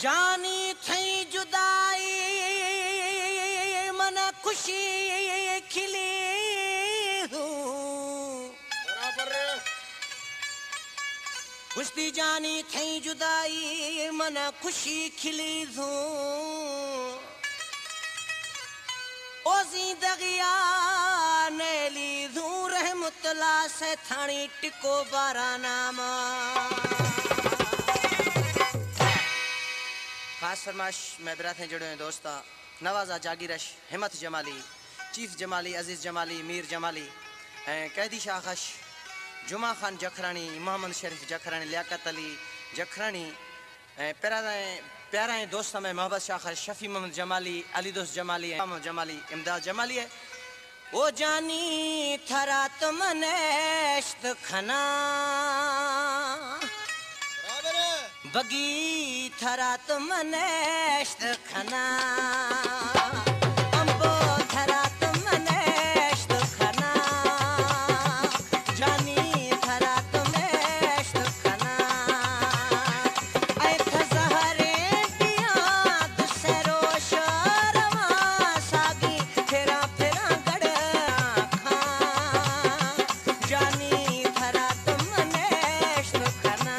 जानी थई जुदाई मन खुशी खिली खुशदी जानी थई जुदाई मन खुशी खिली ओ जिंदगिया नेली रहमतुल्लाह से थानी टिको बारानामा खास फरमाश में बरात हैं जुड़े हैं दोस्ता नवाजा जागीरश हिम्मत जमाली चीफ जमाली अजीज जमाली मीर जमाली कैदी शाखश जुमा खान जखरानी मोहम्मद शरीफ जखरानी लियाकत अली जखरानी प्यारा दोस्त में मोहब्बत शाखश शफी मोहम्मद जमाली अली दोस्त जमाली मोहम्मद जमाली इमदाद जमाली है ओ जानी थरा तुमनेश्त खना बगी थरा तुमनेश्त खना अंबो थरा तुमनेश्त खना जानी थरा तुमनेश्त खना ऐ खजहरे दिया दुसरो शरमा सागी फेरा फेरा गड़ खा जानी थरा तुमनेश्त खना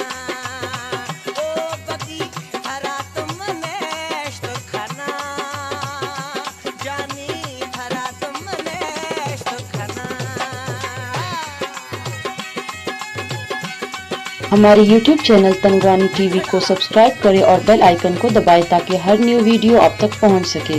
हमारे YouTube चैनल तंगवानी टीवी को सब्सक्राइब करें और बेल आइकन को दबाएं ताकि हर न्यू वीडियो आप तक पहुंच सके।